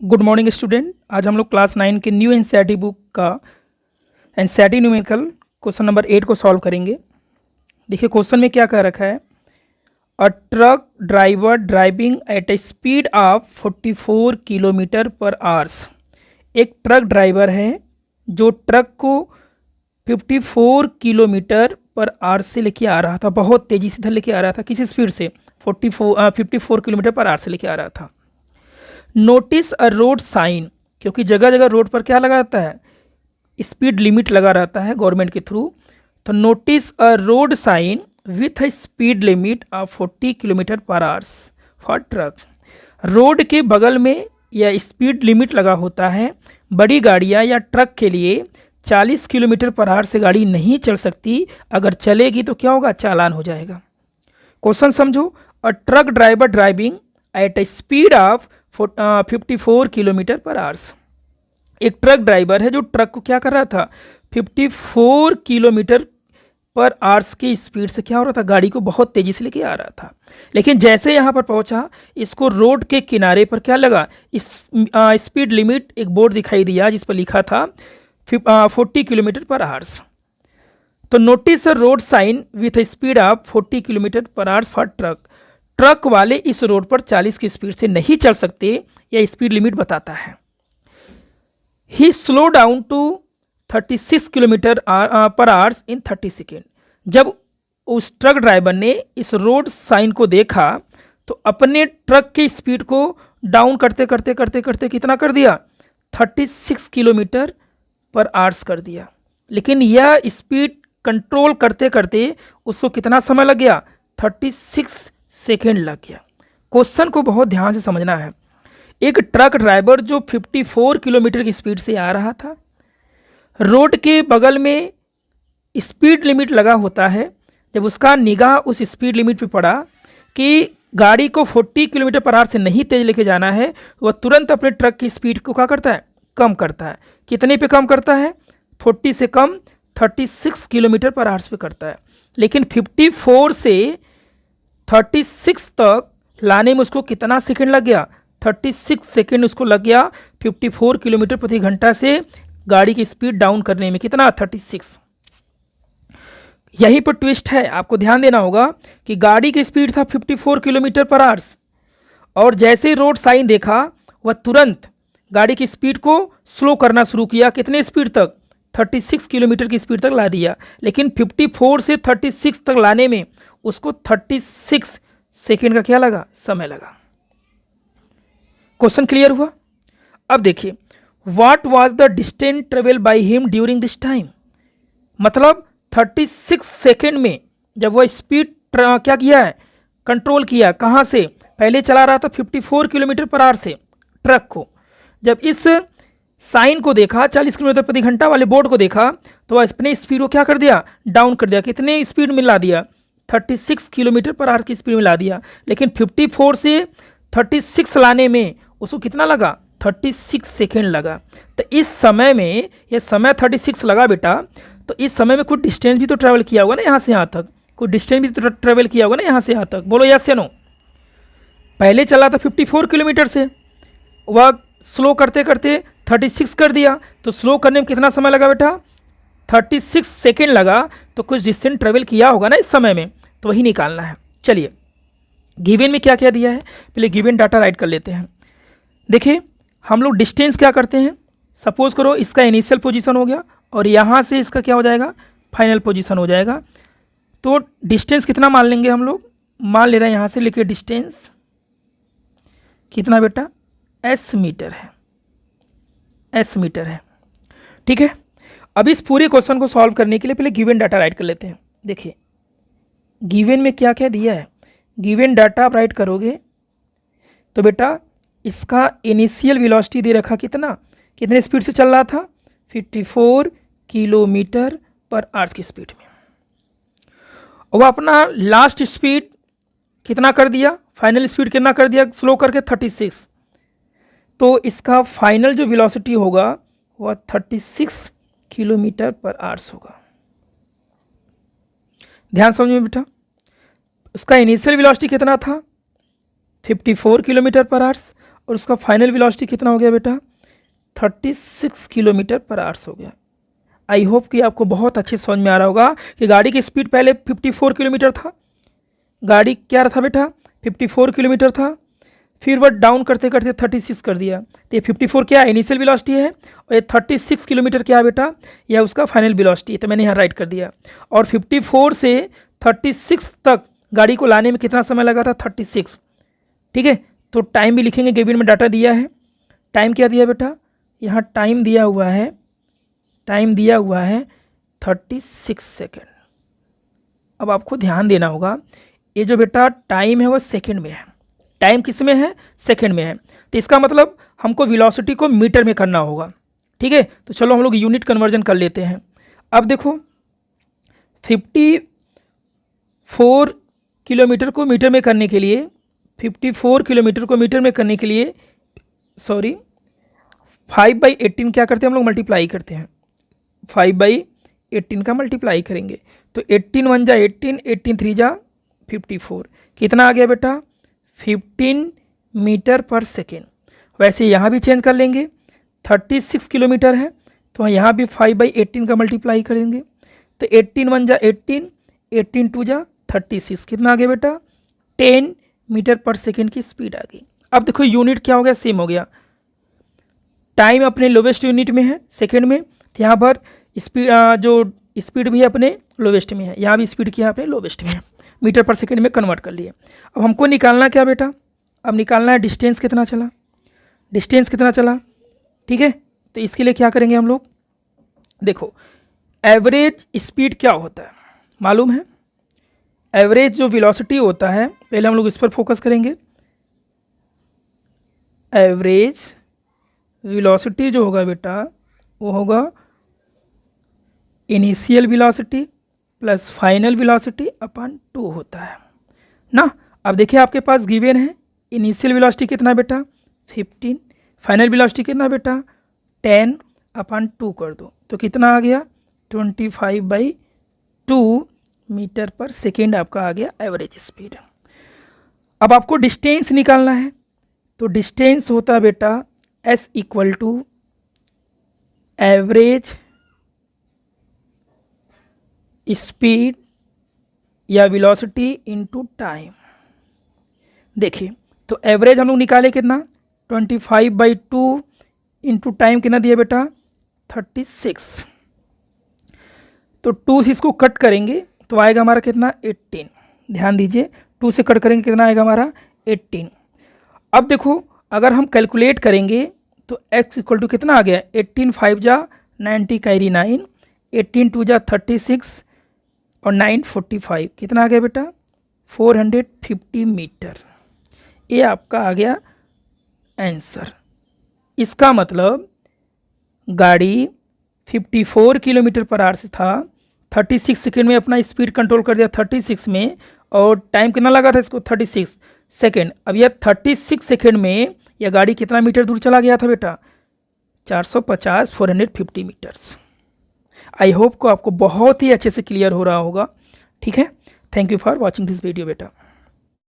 Good morning student. आज हम लोग क्लास 9 के न्यू एनसीईआरटी बुक का एनसीईआरटी न्यूमेरिकल क्वेश्चन नंबर 8 को सॉल्व करेंगे। देखिए क्वेश्चन में क्या कह रखा है। A truck driver driving at a speed of 44 kilometre per hours. एक ट्रक ड्राइवर है जो ट्रक को 54 किलोमीटर पर आवर से लेके आ रहा था, बहुत तेज़ी से लेके आ रहा था। किस स्पीड से? 54 किलोमीटर पर आवर से लेके आ रहा था। नोटिस अ रोड साइन, क्योंकि जगह जगह रोड पर क्या लगा रहता है, स्पीड लिमिट लगा रहता है गवर्नमेंट के थ्रू। तो notice a road sign with a speed limit of 40 kilometre per hours for truck. Road के बगल में यह स्पीड लिमिट लगा होता है। बड़ी गाड़ियां या ट्रक के लिए 40 किलोमीटर पर आवर से गाड़ी नहीं चल सकती। अगर चलेगी तो क्या होगा? चालान हो जाएगा। क्वेश्चन समझो। A truck driver driving at a speed of 54 kilometre per hours. एक ट्रक ड्राइवर है जो ट्रक को क्या कर रहा था? 54 किलोमीटर पर आवर्स की स्पीड से क्या हो रहा था? गाड़ी को बहुत तेजी से लेके आ रहा था। लेकिन जैसे यहाँ पर पहुंचा, इसको रोड के किनारे पर क्या लगा? इस स्पीड लिमिट एक बोर्ड दिखाई दिया जिस पर लिखा था 40 किलोमीटर पर आवर्स। तो notice road sign with speed of 40 kilometre per hours for truck. Truck वाले इस रोड पर 40 की स्पीड से नहीं चल सकते, यह स्पीड लिमिट बताता है। ही slow down to 36 kilometre per hours in 30 second. जब उस ट्रक ड्राइवर ने इस रोड साइन को देखा तो अपने ट्रक की स्पीड को डाउन करते करते करते करते कितना कर दिया? 36 किलोमीटर पर आवर्स कर दिया। लेकिन यह स्पीड कंट्रोल करते करते उसको कितना समय लग गया? 36 सेकेंड लग गया। क्वेश्चन को बहुत ध्यान से समझना है। एक ट्रक ड्राइवर जो 54 किलोमीटर की स्पीड से आ रहा था, रोड के बगल में स्पीड लिमिट लगा होता है। जब उसका निगाह उस स्पीड लिमिट पे पड़ा कि गाड़ी को 40 किलोमीटर पर आवर से नहीं तेज लेके जाना है, वह तुरंत अपने ट्रक की स्पीड को क्या करता है? कम करता है। कितने पे कम करता है? 40 से कम 36 किलोमीटर पर आवर पे करता है। लेकिन 54 से 36 तक लाने में उसको कितना सेकंड लग गया? 36 सेकंड उसको लग गया 54 किलोमीटर प्रति घंटा से गाड़ी की स्पीड डाउन करने में। कितना? 36। यहीं पर ट्विस्ट है, आपको ध्यान देना होगा कि गाड़ी की स्पीड था 54 किलोमीटर पर आवर्स, और जैसे ही रोड साइन देखा वह तुरंत गाड़ी की स्पीड को स्लो करना शुरू किया। कितने स्पीड तक? 36 किलोमीटर की स्पीड तक ला दिया। लेकिन 54 से 36 तक लाने में उसको 36 सेकेंड का क्या लगा? समय लगा। क्वेश्चन क्लियर हुआ? अब देखिए, what was the distance travel by him during this time. मतलब 36 सेकेंड में जब वह स्पीड क्या किया है? कंट्रोल किया। कहां से? पहले चला रहा था 54 किलोमीटर पर आवर से ट्रक को। जब इस साइन को देखा, 40 किलोमीटर प्रति घंटा वाले बोर्ड को देखा, तो वह अपने स्पीड को क्या कर दिया? डाउन कर दिया। कितने स्पीड में ला दिया? 36 किलोमीटर पर आवर की स्पीड में ला दिया। लेकिन 54 से 36 लाने में उसको कितना लगा? 36 सेकेंड लगा। तो इस समय में, यह समय 36 लगा बेटा, तो इस समय में कुछ डिस्टेंस भी तो ट्रैवल किया होगा ना यहाँ से यहाँ तक। कुछ डिस्टेंस भी तो ट्रैवल किया होगा ना यहाँ से यहाँ तक। बोलो यस या नो? पहले चला था 54 किलोमीटर से, वह स्लो करते करते 36 कर दिया। तो स्लो करने में कितना समय लगा बेटा? 36 सेकेंड लगा। तो कुछ डिस्टेंस ट्रेवल किया होगा ना इस समय में, तो वही निकालना है। चलिए, गिवन में क्या क्या दिया है, पहले गिवन डाटा राइट कर लेते हैं। देखिए, हम लोग डिस्टेंस क्या करते हैं? सपोज करो इसका इनिशियल पोजीशन हो गया और यहाँ से इसका क्या हो जाएगा? फाइनल पोजीशन हो जाएगा। तो डिस्टेंस कितना मान लेंगे हम लोग? मान ले रहे हैं यहाँ से, लिखिए डिस्टेंस कितना बेटा? एस मीटर है। एस मीटर है, ठीक है। अब इस पूरे क्वेश्चन को सॉल्व करने के लिए पहले गिवन डाटा राइट कर लेते हैं। देखिए, गिवन में क्या क्या दिया है। गिवन डाटा आप राइट करोगे तो बेटा इसका इनिशियल वेलोसिटी दे रखा कितना? कितने स्पीड से चल रहा था? 54 किलोमीटर पर आवर्स की स्पीड में। वह अपना लास्ट स्पीड कितना कर दिया? फाइनल स्पीड कितना कर दिया स्लो करके? 36। तो इसका फाइनल जो वेलोसिटी होगा वह 36 किलोमीटर पर आवर्स होगा। ध्यान समझिए बेटा, उसका इनिशियल वेलोसिटी कितना था? 54 किलोमीटर पर आवर्स, और उसका फाइनल वेलोसिटी कितना हो गया बेटा, 36 किलोमीटर पर आवर्स हो गया। आई होप कि आपको बहुत अच्छे समझ में आ रहा होगा कि गाड़ी की स्पीड पहले 54 किलोमीटर था, गाड़ी क्या था बेटा 54 किलोमीटर था, फिर वह डाउन करते करते 36 कर दिया। तो ये 54 क्या है, इनिशियल वेलोसिटी है, और ये 36 किलोमीटर क्या है बेटा, यह उसका फाइनल वेलोसिटी है। तो मैंने यहाँ राइट कर दिया। और 54 से 36 तक गाड़ी को लाने में कितना समय लगा था, 36। ठीक है, तो टाइम भी लिखेंगे, केबिन में डाटा दिया है। टाइम क्या दिया बेटा, यहाँ टाइम दिया हुआ है, टाइम दिया हुआ है 36 सेकेंड। अब आपको ध्यान देना होगा, ये जो बेटा टाइम है वो सेकेंड में है, टाइम किस में है, सेकेंड में है। तो इसका मतलब हमको वेलोसिटी को मीटर में करना होगा। ठीक है, तो चलो हम लोग यूनिट कन्वर्जन कर लेते हैं। अब देखो 54 किलोमीटर को मीटर में करने के लिए, 54 किलोमीटर को मीटर में करने के लिए 5/18 क्या करते हैं हम लोग, मल्टीप्लाई करते हैं। 5/18 का मल्टीप्लाई करेंगे तो 18 1 जा 18, 18 3 जा 54, कितना आ गया बेटा, 15 मीटर पर सेकेंड। वैसे यहाँ भी चेंज कर लेंगे, 36 किलोमीटर है तो यहाँ भी 5/18 का मल्टीप्लाई करेंगे तो 18 1 जा 18, 18 2 जा 36, कितना आ गया बेटा, 10 मीटर पर सेकेंड की स्पीड आ गई। अब देखो यूनिट क्या हो गया, सेम हो गया। टाइम अपने लोवेस्ट यूनिट में है, सेकेंड में, तो यहाँ पर स्पीड जो स्पीड भी अपने लोवेस्ट में है, यहाँ भी स्पीड क्या है अपने लोवेस्ट में है, मीटर पर सेकेंड में कन्वर्ट कर लिए। अब हमको निकालना क्या बेटा, अब निकालना है डिस्टेंस कितना चला, डिस्टेंस कितना चला। ठीक है, तो इसके लिए क्या करेंगे हम लोग, देखो एवरेज स्पीड क्या होता है मालूम है, एवरेज जो वेलोसिटी होता है, पहले हम लोग इस पर फोकस करेंगे। एवरेज वेलोसिटी जो होगा बेटा वो होगा initial velocity plus final velocity upon 2 होता है ना। अब देखिए आपके पास गिवन है, इनिशियल वेलोसिटी कितना बेटा 15, फाइनल वेलोसिटी कितना बेटा 10 अपॉन 2 कर दो तो कितना आ गया 25/2 मीटर पर सेकेंड आपका आ गया एवरेज स्पीड। अब आपको डिस्टेंस निकालना है, तो डिस्टेंस होता है बेटा S equal to average speed या वेलोसिटी इनटू टाइम। देखिए तो एवरेज हम लोग निकाले कितना 25/2 इंटू टाइम कितना दिया बेटा 36, तो 2 से इसको कट करेंगे तो आएगा हमारा कितना 18। ध्यान दीजिए 2 से कट करेंगे कितना आएगा हमारा 18। अब देखो अगर हम कैलकुलेट करेंगे तो x इक्वल टू कितना आ गया 18 5 जा 90 कैरी 9, 18 2 जा 36 और 9 45, कितना आ गया बेटा 450 मीटर। ये आपका आ गया आंसर। इसका मतलब गाड़ी 54 किलोमीटर पर आवर से था, 36 सेकेंड में अपना स्पीड कंट्रोल कर दिया 36 में, और टाइम कितना लगा था इसको 36 सेकेंड। अब यह 36 सेकेंड में यह गाड़ी कितना मीटर दूर चला गया था बेटा 450 मीटर्स। आई होप को आपको बहुत ही अच्छे से क्लियर हो रहा होगा। ठीक है, thank you for watching this video बेटा।